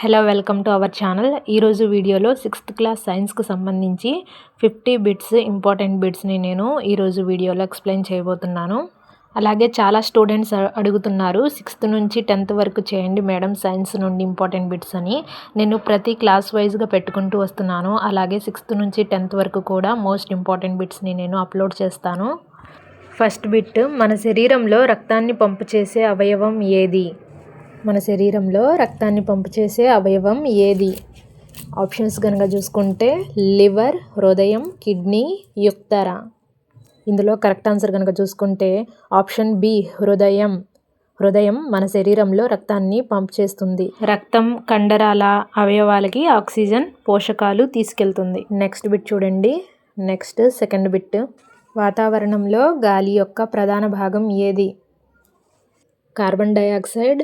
Hello welcome to our channel. ఈరోజు వీడియోలో 6th class సైన్స్కి సంబంధించి 50 బిట్స్ ఇంపార్టెంట్ బిట్స్ని నేను ఈరోజు వీడియోలో ఎక్స్ప్లెయిన్ చేయబోతున్నాను. అలాగే చాలా స్టూడెంట్స్ అడుగుతున్నారు 6th నుంచి 10th వరకు చేయండి మేడం సైన్స్ నుండి ఇంపార్టెంట్ బిట్స్ అని. నేను ప్రతి క్లాస్ వైజ్గా పెట్టుకుంటూ వస్తున్నాను. అలాగే 6th నుంచి 10th వరకు కూడా మోస్ట్ ఇంపార్టెంట్ బిట్స్ని నేను అప్లోడ్ చేస్తాను. ఫస్ట్ బిట్, మన శరీరంలో రక్తాన్ని పంపు చేసే అవయవం ఏది? మన శరీరంలో రక్తాన్ని పంపు చేసే అవయవం ఏది? ఆప్షన్స్ కనుక చూసుకుంటే లివర్, హృదయం, కిడ్నీ, యుక్తర. ఇందులో కరెక్ట్ ఆన్సర్ కనుక చూసుకుంటే ఆప్షన్ బి హృదయం. హృదయం మన శరీరంలో రక్తాన్ని పంప్ చేస్తుంది. రక్తం కండరాల అవయవాలకి ఆక్సిజన్, పోషకాలు తీసుకెళ్తుంది. నెక్స్ట్ బిట్ చూడండి. నెక్స్ట్ సెకండ్ బిట్, వాతావరణంలో గాలి యొక్క ప్రధాన భాగం ఏది? Carbon dioxide,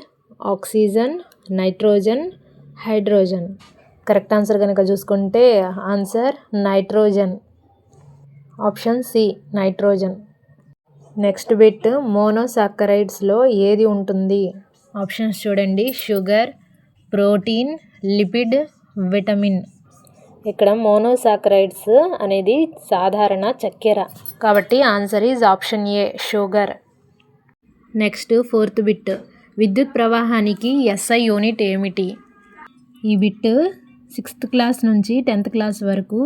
oxygen, nitrogen, hydrogen. Correct answer కనుక చూసుకుంటే answer nitrogen. Option c nitrogen. Next bit, మోనోసాకరైడ్స్లో ఏది ఉంటుంది? ఆప్షన్స్ చూడండి. Sugar, protein, lipid, vitamin. ఇక్కడ మోనోసాకరైడ్స్ అనేది సాధారణ చక్కెర కాబట్టి answer is option a sugar. Next fourth bit, విద్యుత్ ప్రవాహానికి SI యూనిట్ ఏమిటి? ఈ బిట్ 6th క్లాస్ నుంచి 10th క్లాస్ వరకు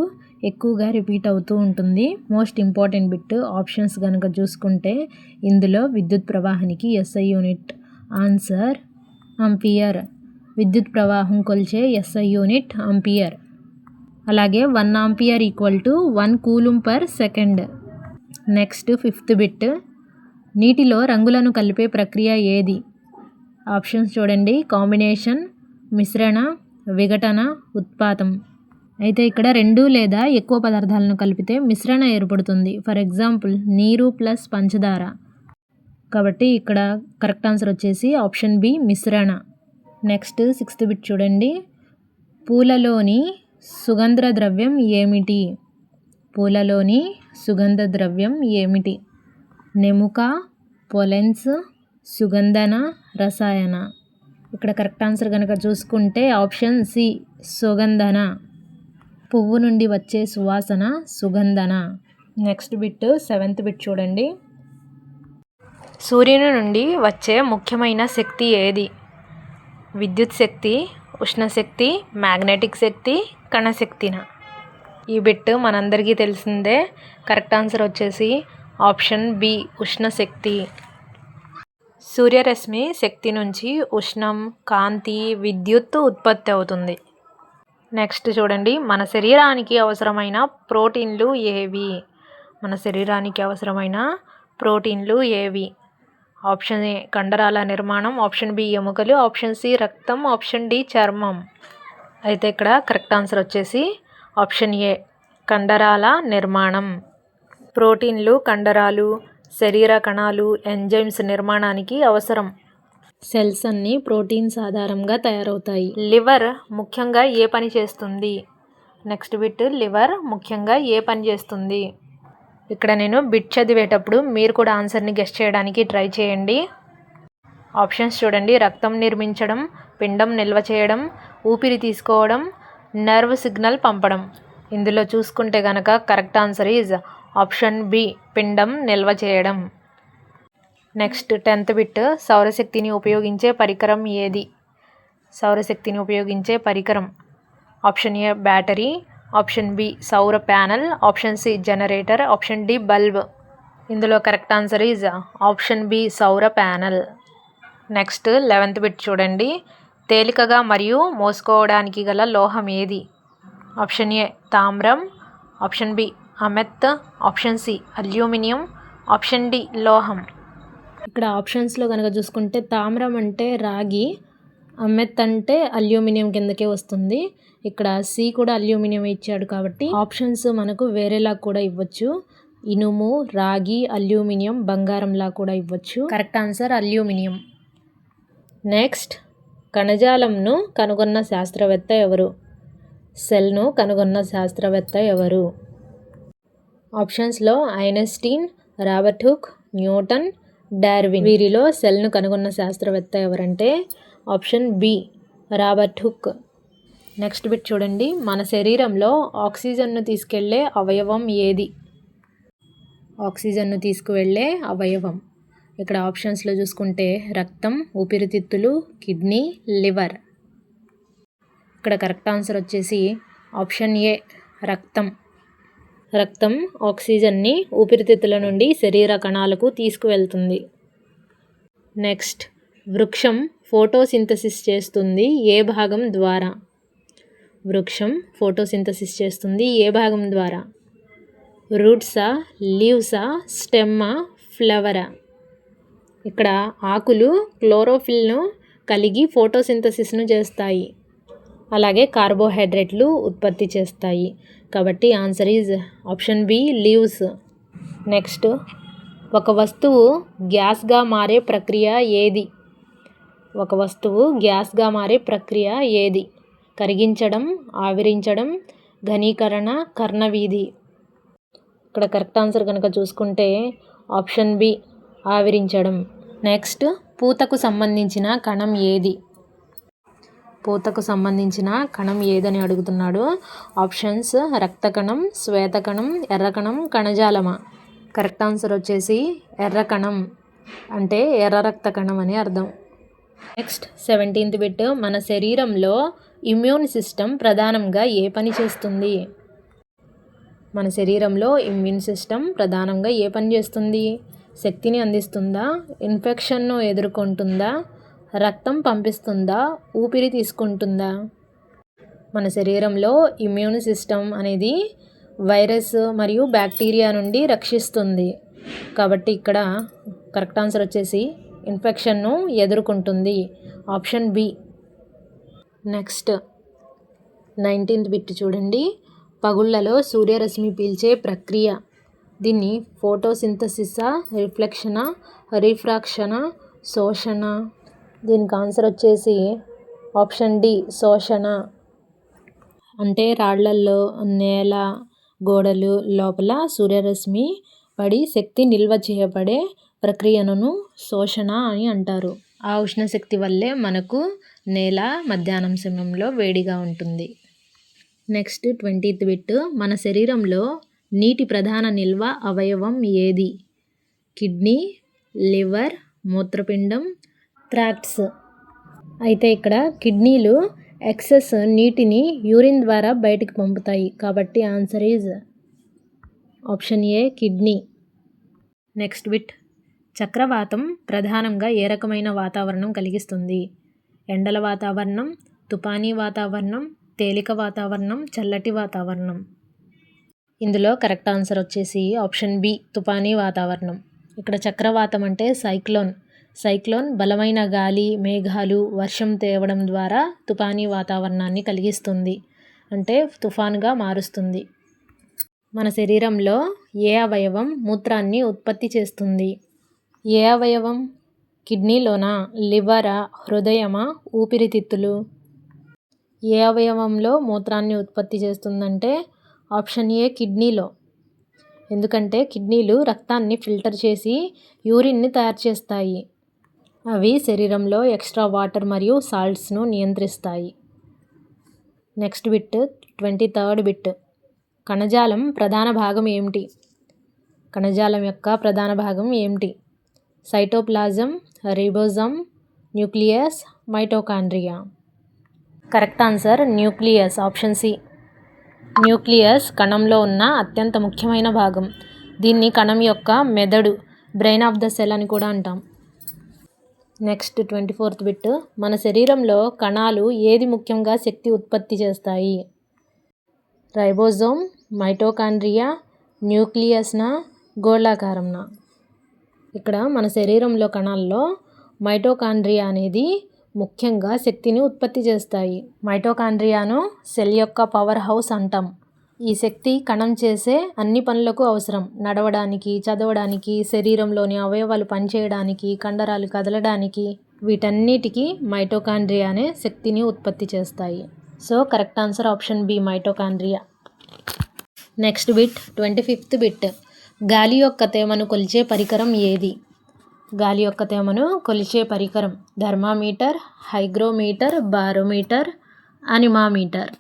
ఎక్కువగా రిపీట్ అవుతూ ఉంటుంది. Most important bit. ఆప్షన్స్ కనుక చూసుకుంటే ఇందులో విద్యుత్ ప్రవాహానికి SI యూనిట్ ఆన్సర్ అంపియర్. విద్యుత్ ప్రవాహం కొలిచే SI యూనిట్ అంపియర్. అలాగే 1 ampere equal to 1 coulomb per second. Next fifth bit, నీటిలో రంగులను కలిపే ప్రక్రియ ఏది? ఆప్షన్స్ చూడండి. కాంబినేషన్, మిశ్రణ, విఘటన, ఉత్పాతం. అయితే ఇక్కడ 2 లేదా ఎక్కువ పదార్థాలను కలిపితే మిశ్రణ ఏర్పడుతుంది. ఫర్ ఎగ్జాంపుల్ నీరు ప్లస్ పంచదార. కాబట్టి ఇక్కడ కరెక్ట్ ఆన్సర్ వచ్చేసి ఆప్షన్ బి మిశ్రణ. నెక్స్ట్ 6th బిట్ చూడండి. పూలలోని సుగంధ ద్రవ్యం ఏమిటి? పూలలోని సుగంధ ద్రవ్యం ఏమిటి? నెముక, పొలెన్స్, సుగంధన, రసాయన. ఇక్కడ కరెక్ట్ ఆన్సర్ కనుక చూసుకుంటే ఆప్షన్ సి సుగంధన. పువ్వు నుండి వచ్చే సువాసన సుగంధన. నెక్స్ట్ బిట్ 7th బిట్ చూడండి. సూర్యుని నుండి వచ్చే ముఖ్యమైన శక్తి ఏది? విద్యుత్ శక్తి, ఉష్ణశక్తి, మ్యాగ్నెటిక్ శక్తి, కణశక్తిన. ఈ బిట్ మనందరికీ తెలిసిందే. కరెక్ట్ ఆన్సర్ వచ్చేసి ఆప్షన్ బి ఉష్ణశక్తి. సూర్యరశ్మి శక్తి నుంచి ఉష్ణం, కాంతి, విద్యుత్ ఉత్పత్తి అవుతుంది. నెక్స్ట్ చూడండి. మన శరీరానికి అవసరమైన ప్రోటీన్లు ఏవి? మన శరీరానికి అవసరమైన ప్రోటీన్లు ఏవి? ఆప్షన్ ఏ కండరాల నిర్మాణం, ఆప్షన్ బి ఎముకలు, ఆప్షన్ సి రక్తం, ఆప్షన్ డి చర్మం. అయితే ఇక్కడ కరెక్ట్ ఆన్సర్ వచ్చేసి ఆప్షన్ ఏ కండరాల నిర్మాణం. ప్రోటీన్లు కండరాలు, శరీర కణాలు, ఎంజైమ్స్ నిర్మాణానికి అవసరం. సెల్స్ అన్నీ ప్రోటీన్స్ ఆధారంగా తయారవుతాయి. లివర్ ముఖ్యంగా ఏ పని చేస్తుంది? నెక్స్ట్ బిట్, లివర్ ముఖ్యంగా ఏ పని చేస్తుంది? ఇక్కడ నేను బిట్ చదివేటప్పుడు మీరు కూడా ఆన్సర్ని గెస్ చేయడానికి ట్రై చేయండి. ఆప్షన్స్ చూడండి. రక్తం నిర్మించడం, పిండం నిల్వ చేయడం, ఊపిరి తీసుకోవడం, నర్వ్ సిగ్నల్ పంపడం. ఇందులో చూసుకుంటే కనుక correct answer is option B పిండం నిల్వ చేయడం. నెక్స్ట్ 10th బిట్, సౌరశక్తిని ఉపయోగించే పరికరం ఏది? సౌరశక్తిని ఉపయోగించే పరికరం. Option a battery, option b సౌర panel, option c generator, option d bulb. ఇందులో correct answer is option b సౌర ప్యానెల్. నెక్స్ట్ 11th బిట్ చూడండి. తేలికగా మరియు మోసుకోవడానికి గల లోహం ఏది? ఆప్షన్ ఏ తామ్రం, ఆప్షన్ బి అమెత్, option c aluminium, option d లోహం. ఇక్కడ ఆప్షన్స్లో కనుక చూసుకుంటే తామ్రం అంటే రాగి, అమెత్ అంటే అల్యూమినియం కిందకే వస్తుంది. ఇక్కడ సి కూడా అల్యూమినియం ఇచ్చాడు కాబట్టి ఆప్షన్స్ మనకు వేరేలా కూడా ఇవ్వచ్చు. ఇనుము, రాగి, అల్యూమినియం, బంగారంలా కూడా ఇవ్వచ్చు. Correct answer aluminium. నెక్స్ట్, కణజాలంను కనుగొన్న శాస్త్రవేత్త ఎవరు? సెల్ను కనుగొన్న శాస్త్రవేత్త ఎవరు? ఆప్షన్స్లో Einstein, Robert Hooke, Newton, Darwin. వీరిలో సెల్ను కనుగొన్న శాస్త్రవేత్త ఎవరంటే option B Robert Hooke. Next bit చూడండి, మన శరీరంలో ఆక్సిజన్ను తీసుకెళ్లే అవయవం ఏది? ఆక్సిజన్ను తీసుకువెళ్ళే అవయవం ఇక్కడ ఆప్షన్స్లో చూసుకుంటే రక్తం, ఊపిరితిత్తులు, కిడ్నీ, లివర్. ఇక్కడ కరెక్ట్ ఆన్సర్ వచ్చేసి ఆప్షన్ ఏ రక్తం. రక్తం ఆక్సిజన్ని ఊపిరితిత్తుల నుండి శరీర కణాలకు తీసుకువెళ్తుంది. నెక్స్ట్, వృక్షం ఫోటోసింథసిస్ చేస్తుంది ఏ భాగం ద్వారా? వృక్షం ఫోటోసింథసిస్ చేస్తుంది ఏ భాగం ద్వారా? రూట్సా, లీవ్సా, స్టెమ్మా, ఫ్లవరా? ఇక్కడ ఆకులు క్లోరోఫిల్ను కలిగి ఫోటోసింథసిస్ను చేస్తాయి, అలాగే కార్బోహైడ్రేట్లు ఉత్పత్తి చేస్తాయి. కాబట్టి answer is option B leaves. Next, ఒక వస్తువు గ్యాస్గా మారే ప్రక్రియ ఏది? ఒక వస్తువు గ్యాస్గా మారే ప్రక్రియ ఏది? కరిగించడం, ఆవిరించడం, ఘనీకరణ, కర్ణవీధి. ఇక్కడ కరెక్ట్ ఆన్సర్ కనుక చూసుకుంటే ఆప్షన్ బి ఆవిరించడం. నెక్స్ట్, పూతకు సంబంధించిన కణం ఏది? పూతకు సంబంధించిన కణం ఏదని అడుగుతున్నాడు. ఆప్షన్స్ రక్త కణం, శ్వేత కణం, ఎర్ర కణం, కణజాలమా? కరెక్ట్ ఆన్సర్ వచ్చేసి ఎర్ర కణం, అంటే ఎర్ర రక్త కణం అని అర్థం. నెక్స్ట్ 17th బిట్, మన శరీరంలో ఇమ్యూన్ సిస్టమ్ ప్రధానంగా ఏ పని చేస్తుంది? మన శరీరంలో ఇమ్యూన్ సిస్టమ్ ప్రధానంగా ఏ పని చేస్తుంది? శక్తిని అందిస్తుందా, ఇన్ఫెక్షన్ను ఎదుర్కొంటుందా, రక్తం పంపిస్తుందా, ఊపిరి తీసుకుంటుందా? మన శరీరంలో ఇమ్యూన్ సిస్టమ్ అనేది వైరస్ మరియు బ్యాక్టీరియా నుండి రక్షిస్తుంది. కాబట్టి ఇక్కడ కరెక్ట్ ఆన్సర్ వచ్చేసి ఇన్ఫెక్షన్ను ఎదుర్కొంటుంది, option B. Next 19th bit చూడండి, పగుళ్లలో సూర్యరశ్మి పీల్చే ప్రక్రియ, దీన్ని ఫోటోసింథసిసా, రిఫ్లెక్షనా, రిఫ్రాక్షనా, శోషణ? దీనికి ఆన్సర్ వచ్చేసి ఆప్షన్ డి శోషణ. అంటే రాళ్లల్లో, నేల, గోడలు లోపల సూర్యరశ్మి పడి శక్తి నిల్వ చేయబడే ప్రక్రియను శోషణ అని అంటారు. ఆ ఉష్ణశక్తి వల్లే మనకు నేల మధ్యాహ్నం సమయంలో వేడిగా ఉంటుంది. నెక్స్ట్ 20th బిట్, మన శరీరంలో నీటి ప్రధాన నిల్వ అవయవం ఏది? కిడ్నీ, లివర్, మూత్రపిండం, ట్రాక్ట్స్. అయితే ఇక్కడ కిడ్నీలు ఎక్సెస్ నీటిని యూరిన్ ద్వారా బయటికి పంపుతాయి. కాబట్టి answer is option a kidney. Next bit, చక్రవాతం ప్రధానంగా ఏ రకమైన వాతావరణం కలిగిస్తుంది? ఎండల వాతావరణం, తుఫానీ వాతావరణం, తేలిక వాతావరణం, చల్లటి వాతావరణం? ఇందులో కరెక్ట్ ఆన్సర్ వచ్చేసి ఆప్షన్ బి తుఫానీ వాతావరణం. ఇక్కడ చక్రవాతం అంటే సైక్లోన్ బలమైన గాలి, మేఘాలు, వర్షం తేవడం ద్వారా తుఫానీ వాతావరణాన్ని కలిగిస్తుంది, అంటే తుఫాన్గా మారుస్తుంది. మన శరీరంలో ఏ అవయవం మూత్రాన్ని ఉత్పత్తి చేస్తుంది? ఏ అవయవం? కిడ్నీలోనా, లివరా, హృదయమా, ఊపిరితిత్తులు? ఏ అవయవంలో మూత్రాన్ని ఉత్పత్తి చేస్తుందంటే ఆప్షన్ ఏ కిడ్నీలో. ఎందుకంటే కిడ్నీలు రక్తాన్ని ఫిల్టర్ చేసి యూరిన్ని తయారు చేస్తాయి. అవి శరీరంలో ఎక్స్ట్రా వాటర్ మరియు సాల్ట్స్ను నియంత్రిస్తాయి. నెక్స్ట్ బిట్ 23rd బిట్, కణజాలం ప్రధాన భాగం ఏమిటి? కణజాలం యొక్క ప్రధాన భాగం ఏమిటి? Cytoplasm, ribosome, nucleus, mitochondria? Correct answer nucleus, option C. Nucleus కణంలో ఉన్న అత్యంత ముఖ్యమైన భాగం. దీన్ని కణం యొక్క మెదడు, బ్రెయిన్ ఆఫ్ ద సెల్ అని కూడా అంటాం. నెక్స్ట్ 24th బిట్, మన శరీరంలో కణాలు ఏది ముఖ్యంగా శక్తి ఉత్పత్తి చేస్తాయి? రైబోజోమ్, మైటోకాండ్రియా, న్యూక్లియస్నా, గోళాకారంనా? ఇక్కడ మన శరీరంలో కణాల్లో మైటోకాండ్రియా అనేది ముఖ్యంగా శక్తిని ఉత్పత్తి చేస్తాయి. మైటోకాండ్రియాను సెల్ యొక్క పవర్ హౌస్ అంటాం. ఈ శక్తి కణం చేసే అన్ని పనులకు అవసరం. నడవడానికి, చదవడానికి, శరీరంలోని అవయవాలు పనిచేయడానికి, కండరాలు కదలడానికి, వీటన్నిటికీ మైటోకాండ్రియానే శక్తిని ఉత్పత్తి చేస్తాయి. So correct answer option B mitochondria. Next bit 25th bit, గాలి యొక్క తేమను కొలిచే పరికరం ఏది? గాలి యొక్క తేమను కొలిచే పరికరం థర్మామీటర్, హైగ్రోమీటర్, బారోమీటర్, అనిమామీటర్.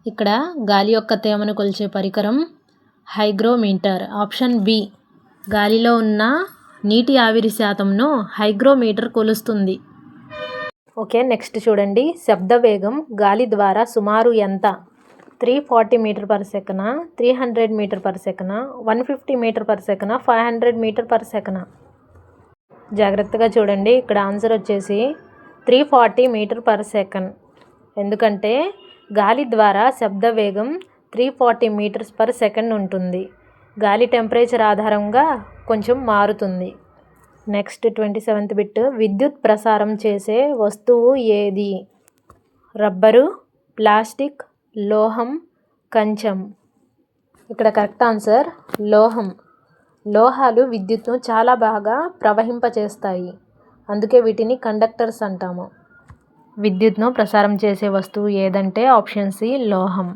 ఇక్కడ గాలి యొక్క తేమను కొలిచే పరికరం హైగ్రోమీటర్. Option B. గాలిలో ఉన్న నీటి ఆవిరి శాతంను హైగ్రోమీటర్ కొలుస్తుంది. ఓకే, నెక్స్ట్ చూడండి. శబ్ద వేగం గాలి ద్వారా సుమారు ఎంత? 340 metre per second, 300 metre per second, 150 metre per second, 500 metre per second. జాగ్రత్తగా చూడండి. ఇక్కడ ఆన్సర్ వచ్చేసి 340 మీటర్ పర్ సెకండ్. ఎందుకంటే గాలి ద్వారా శబ్ద వేగం 340 మీటర్స్ పర్ సెకండ్ ఉంటుంది. గాలి టెంపరేచర్ ఆధారంగా కొంచెం మారుతుంది. Next 27th bit. విద్యుత్ ప్రసారం చేసే వస్తువు ఏది? రబ్బరు, ప్లాస్టిక్, లోహం, కంచం. ఇక్కడ కరెక్ట్ ఆన్సర్ లోహం. లోహాలు విద్యుత్తును చాలా బాగా ప్రవహింపచేస్తాయి. అందుకే వీటిని కండక్టర్స్ అంటాము. విద్యుత్ను ప్రసారం చేసే వస్తువు ఏదంటే ఆప్షన్ సి లోహం.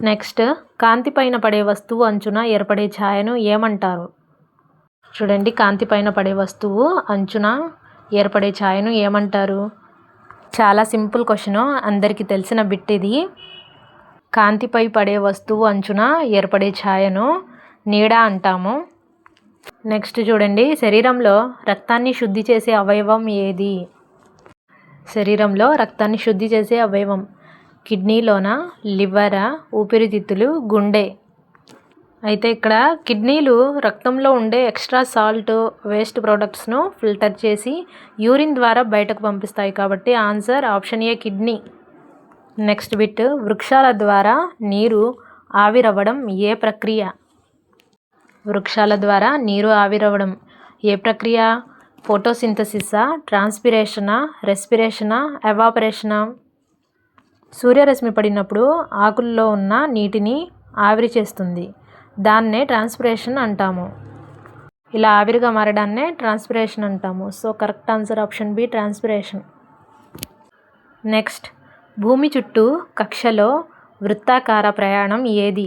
నెక్స్ట్, కాంతి పైన పడే వస్తువు అంచున ఏర్పడే ఛాయను ఏమంటారు? చూడండి, కాంతి పైన పడే వస్తువు అంచున ఏర్పడే ఛాయను ఏమంటారు? చాలా సింపుల్ క్వశ్చన్, అందరికీ తెలిసిన బిట్ ఇది. కాంతిపై పడే వస్తువు అంచున ఏర్పడే ఛాయను నీడ అంటాము. నెక్స్ట్ చూడండి. శరీరంలో రక్తాన్ని శుద్ధి చేసే అవయవం ఏది? శరీరంలో రక్తాన్ని శుద్ధి చేసే అవయవం కిడ్నీలోన, లివరా, ఊపిరితిత్తులు, గుండె. అయితే ఇక్కడ కిడ్నీలు రక్తంలో ఉండే ఎక్స్ట్రా సాల్ట్, వేస్ట్ ప్రోడక్ట్స్ను ఫిల్టర్ చేసి యూరిన్ ద్వారా బయటకు పంపిస్తాయి. కాబట్టి answer option a kidney. Next bit. వృక్షాల ద్వారా నీరు ఆవిరవ్వడం ఏ ప్రక్రియ? వృక్షాల ద్వారా నీరు ఆవిరవ్వడం ఏ ప్రక్రియ? ఫోటోసింథసిసా, ట్రాన్స్పిరేషనా, రెస్పిరేషనా, ఎవాపరేషనా? సూర్యరశ్మి పడినప్పుడు ఆకుల్లో ఉన్న నీటిని ఆవిరి చేస్తుంది. దాన్నే ట్రాన్స్పిరేషన్ అంటాము. ఇలా ఆవిరిగా మారడాన్నే ట్రాన్స్పిరేషన్ అంటాము. So correct answer option B transpiration. Next, భూమి చుట్టూ కక్షలో వృత్తాకార ప్రయాణం ఏది?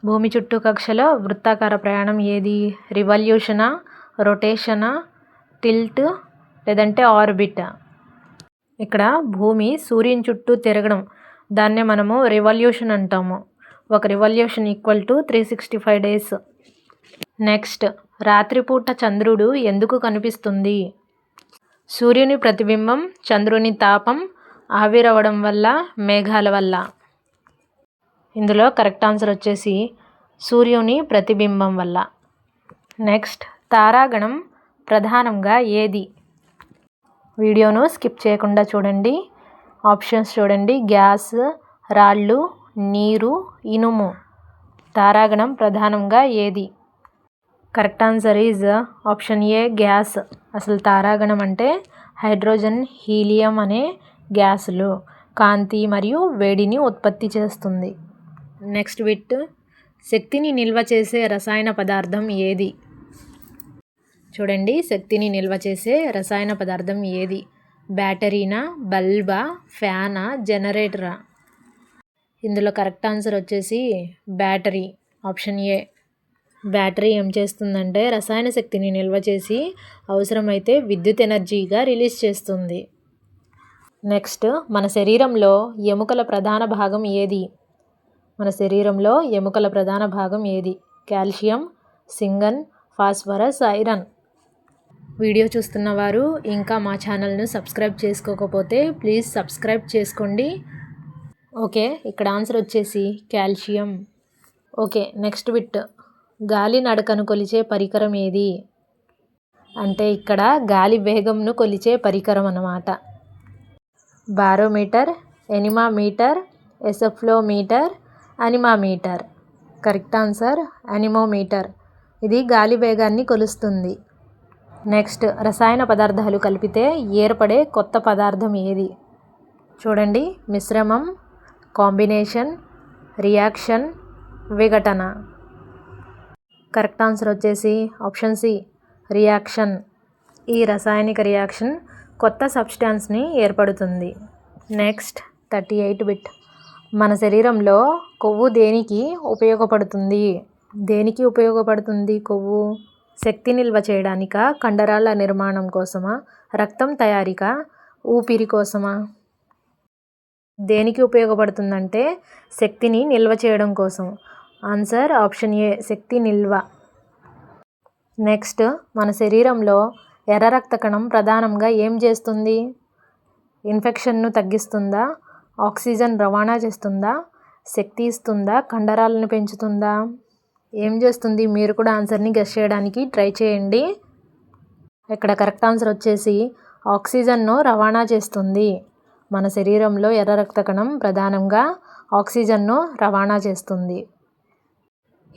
భూమి చుట్టూ కక్షలో వృత్తాకార ప్రయాణం ఏది? రివల్యూషనా, రొటేషనా, టిల్ట్, లేదంటే ఆర్బిట్? ఇక్కడ భూమి సూర్యుని చుట్టూ తిరగడం, దాన్నే మనము రివల్యూషన్ అంటాము. ఒక revolution equal to 365 days. Next, రాత్రిపూట చంద్రుడు ఎందుకు కనిపిస్తుంది? సూర్యుని ప్రతిబింబం, చంద్రుని తాపం, ఆవిరవడం వల్ల, మేఘాల వల్ల. ఇందులో కరెక్ట్ ఆన్సర్ వచ్చేసి సూర్యుని ప్రతిబింబం వల్ల. నెక్స్ట్, తారాగణం ప్రధానంగా ఏది? వీడియోను స్కిప్ చేయకుండా చూడండి. ఆప్షన్స్ చూడండి. గ్యాస్, రాళ్ళు, నీరు, ఇనుము. తారాగణం ప్రధానంగా ఏది? Correct answer is option A gas. అసలు తారాగణం అంటే హైడ్రోజన్, హీలియం అనే గ్యాసులు కాంతి మరియు వేడిని ఉత్పత్తి చేస్తుంది. Next bit. శక్తిని నిల్వ చేసే రసాయన పదార్థం ఏది? చూడండి, శక్తిని నిల్వ చేసే రసాయన పదార్థం ఏది? బ్యాటరీనా, బల్బా, ఫ్యానా, జనరేటరా? ఇందులో కరెక్ట్ ఆన్సర్ వచ్చేసి బ్యాటరీ. Option a. బ్యాటరీ ఏం చేస్తుందంటే రసాయన శక్తిని నిల్వ చేసి అవసరమైతే విద్యుత్ ఎనర్జీగా రిలీజ్ చేస్తుంది. నెక్స్ట్, మన శరీరంలో ఎముకల ప్రధాన భాగం ఏది? మన శరీరంలో ఎముకల ప్రధాన భాగం ఏది? కాల్షియం, సింగన్, ఫాస్ఫరస్, ఐరన్. వీడియో చూస్తున్న వారు ఇంకా మా ఛానల్ను సబ్స్క్రైబ్ చేసుకోకపోతే ప్లీజ్ సబ్స్క్రైబ్ చేసుకోండి. ఓకే, ఇక్కడ ఆన్సర్ వచ్చేసి కాల్షియం. Okay, next bit. గాలి నడకను కొలిచే పరికరం ఏది? అంటే ఇక్కడ గాలి వేగంను కొలిచే పరికరం అన్నమాట. బారోమీటర్, ఎనిమామీటర్, ఎసోఫ్లోమీటర్, అనిమామీటర్. Correct answer anemometer. ఇది గాలి వేగాన్ని కొలుస్తుంది. నెక్స్ట్, రసాయన పదార్థాలు కలిపితే ఏర్పడే కొత్త పదార్థం ఏది? చూడండి, మిశ్రమం, కాంబినేషన్, రియాక్షన్, విఘటన. కరెక్ట్ ఆన్సర్ వచ్చేసి ఆప్షన్ సి రియాక్షన్. ఈ రసాయనిక రియాక్షన్ కొత్త సబ్స్టాన్స్ని ఏర్పడుతుంది. Next 38 bit. మన శరీరంలో కొవ్వు దేనికి ఉపయోగపడుతుంది? దేనికి ఉపయోగపడుతుంది కొవ్వు? శక్తి నిల్వ చేయడానికా, కండరాల నిర్మాణం కోసమా, రక్తం తయారీకా, ఊపిరి కోసమా? దేనికి ఉపయోగపడుతుందంటే శక్తిని నిల్వ చేయడం కోసం. ఆన్సర్ ఆప్షన్ ఏ, శక్తి నిల్వ. నెక్స్ట్, మన శరీరంలో ఎర్ర రక్త కణం ప్రధానంగా ఏం చేస్తుంది? ఇన్ఫెక్షన్ను తగ్గిస్తుందా, ఆక్సిజన్ రవాణా చేస్తుందా, శక్తి ఇస్తుందా, కండరాలను పెంచుతుందా? ఏం చేస్తుంది? మీరు కూడా ఆన్సర్ని గెస్ చేయడానికి ట్రై చేయండి. ఇక్కడ కరెక్ట్ ఆన్సర్ వచ్చేసి ఆక్సిజన్ను రవాణా చేస్తుంది. మన శరీరంలో ఎర్ర రక్త కణం ప్రధానంగా ఆక్సిజన్ను రవాణా చేస్తుంది.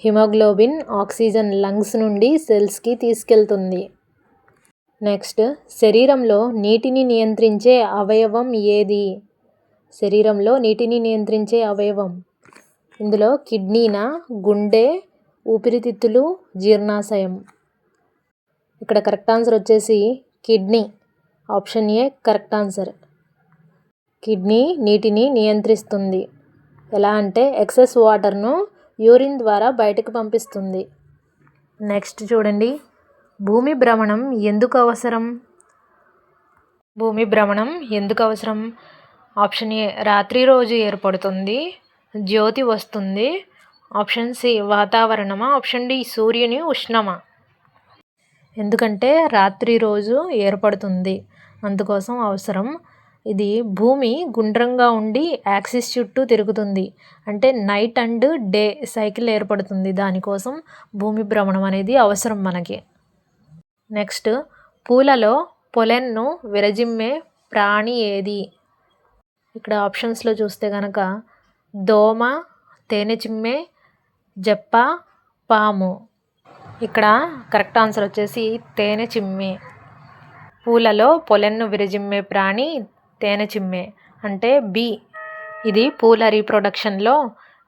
హిమోగ్లోబిన్ ఆక్సిజన్ లంగ్స్ నుండి సెల్స్కి తీసుకెళ్తుంది. నెక్స్ట్, శరీరంలో నీటిని నియంత్రించే అవయవం ఏది? శరీరంలో నీటిని నియంత్రించే అవయవం. ఇందులో కిడ్నీనా, గుండె, ఊపిరితిత్తులు, జీర్ణాశయం. ఇక్కడ కరెక్ట్ ఆన్సర్ వచ్చేసి kidney. Option A correct answer. Kidney నీటిని నియంత్రిస్తుంది. ఎలా అంటే ఎక్సెస్ వాటర్ను యూరిన్ ద్వారా బయటకు పంపిస్తుంది. నెక్స్ట్ చూడండి, భూమి భ్రమణం ఎందుకు అవసరం? భూమి భ్రమణం ఎందుకు అవసరం? ఆప్షన్ ఏ, రాత్రి రోజు ఏర్పడుతుంది, జ్యోతి వస్తుంది. ఆప్షన్ సి, వాతావరణమా. ఆప్షన్ డి, సూర్యుని ఉష్ణమా. ఎందుకంటే రాత్రి రోజు ఏర్పడుతుంది, అందుకోసం అవసరం. ఇది భూమి గుండ్రంగా ఉండి యాక్సిస్ చుట్టూ తిరుగుతుంది, అంటే నైట్ అండ్ డే సైకిల్ ఏర్పడుతుంది. దానికోసం భూమి భ్రమణం అనేది అవసరం మనకి. నెక్స్ట్, పూలలో పొలెన్ను విరజిమ్మే ప్రాణి ఏది? ఇక్కడ ఆప్షన్స్లో చూస్తే కనుక దోమ, తేనె చిమ్మే, జప్ప, పాము. ఇక్కడ కరెక్ట్ ఆన్సర్ వచ్చేసి తేనె చిమ్మే. పూలలో పొలెన్ను విరజిమ్మే ప్రాణి తేనె చిమ్మే, అంటే బి. ఇది పూల రీప్రొడక్షన్లో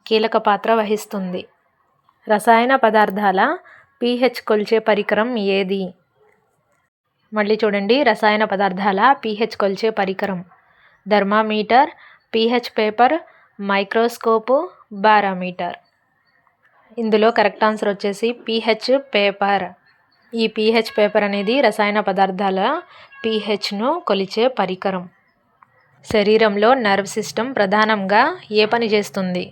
కీలక పాత్ర వహిస్తుంది. రసాయన పదార్థాల pH కొలిచే పరికరం ఏది? మళ్ళీ చూడండి, రసాయన పదార్థాల pH కొలిచే పరికరం. Thermometer, pH paper, microscope, barometer. ఇందులో కరెక్ట్ ఆన్సర్ వచ్చేసి pH పేపర్. ఈ pH పేపర్ అనేది రసాయన పదార్థాల pHను కొలిచే పరికరం. శరీరంలో నర్వ్ సిస్టమ్ ప్రధానంగా ఏ పని చేస్తుంది?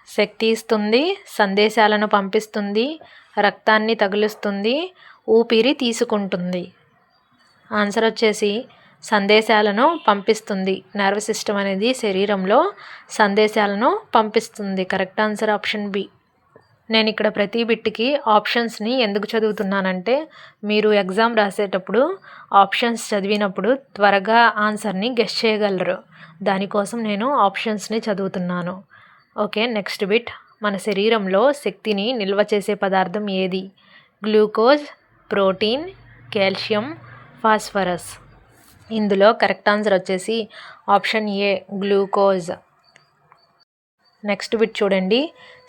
శక్తి ఇస్తుంది, సందేశాలను పంపిస్తుంది, రక్తాన్ని తగులుస్తుంది, ఊపిరి తీసుకుంటుంది. ఆన్సర్ వచ్చేసి సందేశాలను పంపిస్తుంది. నర్వ్ సిస్టమ్ అనేది శరీరంలో సందేశాలను పంపిస్తుంది. Correct answer option B. నేను ఇక్కడ ప్రతి బిట్కి ఆప్షన్స్ని ఎందుకు చదువుతున్నానంటే మీరు ఎగ్జామ్ రాసేటప్పుడు ఆప్షన్స్ చదివినప్పుడు త్వరగా ఆన్సర్ని గెస్ చేయగలరు. దానికోసం నేను ఆప్షన్స్ని చదువుతున్నాను. Okay, next bit. మన శరీరంలో శక్తిని నిల్వ చేసే పదార్థం ఏది? Glucose, protein, calcium, phosphorus. ఇందులో కరెక్ట్ ఆన్సర్ వచ్చేసి option A, glucose. Next bit చూడండి,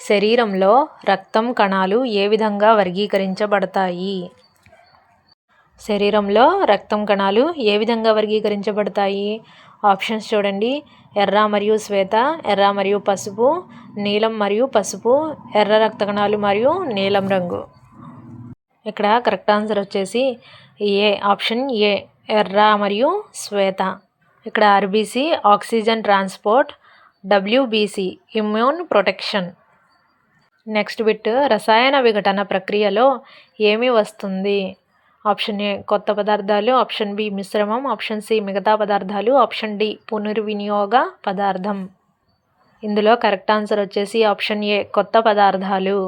శరీరంలో రక్తం కణాలు ఏ విధంగా వర్గీకరించబడతాయి? శరీరంలో రక్తం కణాలు ఏ విధంగా వర్గీకరించబడతాయి? ఆప్షన్స్ చూడండి, ఎర్ర మరియు శ్వేత, ఎర్ర మరియు పసుపు, నీలం మరియు పసుపు, ఎర్ర రక్త కణాలు మరియు నీలం రంగు. ఇక్కడ కరెక్ట్ ఆన్సర్ వచ్చేసి ఏ, ఆప్షన్ ఏ, ఎర్ర మరియు శ్వేత. ఇక్కడ RBC oxygen transport, WBC immune protection. Next bit, రసాయన విఘటన ప్రక్రియలో ఏమి వస్తుంది? ఆప్షన్ ఏ, కొత్త పదార్థాలు. ఆప్షన్ బి, మిశ్రమం. ఆప్షన్ సి, మిగతా పదార్థాలు. ఆప్షన్ డి, పునర్వినియోగ పదార్థం. ఇందులో కరెక్ట్ ఆన్సర్ వచ్చేసి ఆప్షన్ ఏ, కొత్త పదార్థాలు.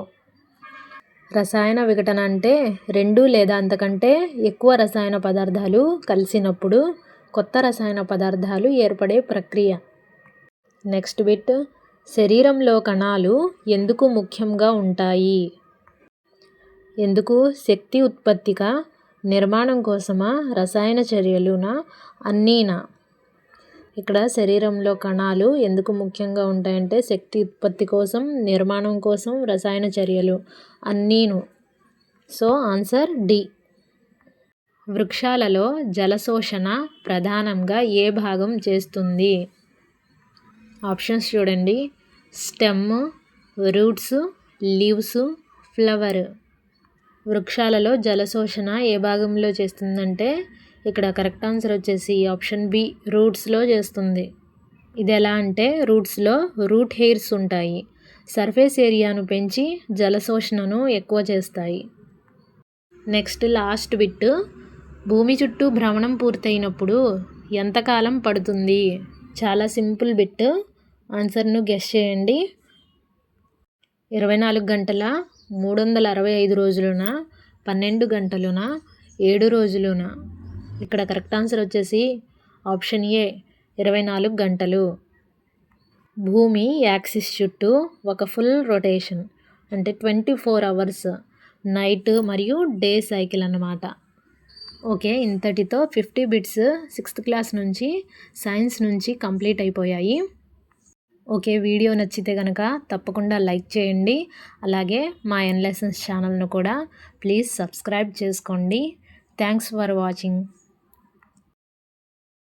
రసాయన విఘటన అంటే రెండు లేదా అంతకంటే ఎక్కువ రసాయన పదార్థాలు కలిసినప్పుడు కొత్త రసాయన పదార్థాలు ఏర్పడే ప్రక్రియ. నెక్స్ట్ బిట్, శరీరంలో కణాలు ఎందుకు ముఖ్యంగా ఉంటాయి? ఎందుకు? శక్తి ఉత్పత్తిగా, నిర్మాణం కోసమా, రసాయన చర్యలునా, అన్నీనా? ఇక్కడ శరీరంలో కణాలు ఎందుకు ముఖ్యంగా ఉంటాయంటే శక్తి ఉత్పత్తి కోసం, నిర్మాణం కోసం, రసాయన చర్యలు అన్నీను. So answer d. వృక్షాలలో జలశోషణ ప్రధానంగా ఏ భాగం చేస్తుంది? ఆప్షన్స్ చూడండి, స్టెమ్, రూట్స్, లీవ్స్, ఫ్లవర్. వృక్షాలలో జలశోషణ ఏ భాగంలో చేస్తుందంటే ఇక్కడ కరెక్ట్ ఆన్సర్ వచ్చేసి ఆప్షన్ బి రూట్స్లో చేస్తుంది. ఇది ఎలా అంటే రూట్స్లో రూట్ హెయిర్స్ ఉంటాయి. సర్ఫేస్ ఏరియాను పెంచి జలశోషణను ఎక్కువ చేస్తాయి. నెక్స్ట్ లాస్ట్ బిట్, భూమి చుట్టూ భ్రమణం పూర్తయినప్పుడు ఎంతకాలం పడుతుంది? చాలా సింపుల్ బిట్, ఆన్సర్ను గెస్ చేయండి. 24 గంటల, 365 రోజులున, 12 గంటలున, 7 రోజులున? ఇక్కడ కరెక్ట్ ఆన్సర్ వచ్చేసి ఆప్షన్ ఏ 24 గంటలు. భూమి యాక్సిస్ చుట్టూ ఒక ఫుల్ రొటేషన్ అంటే 24 అవర్స్ నైట్ మరియు డే సైకిల్ అన్నమాట. ఓకే, ఇంతటితో 50 బిట్స్ 6th క్లాస్ నుంచి సైన్స్ నుంచి కంప్లీట్ అయిపోయాయి. ఓకే, వీడియో నచ్చితే కనుక తప్పకుండా లైక్ చేయండి. అలాగే మా ఎన్ లెసన్స్ ఛానల్ను కూడా ప్లీజ్ సబ్స్క్రైబ్ చేసుకోండి. Thanks for watching.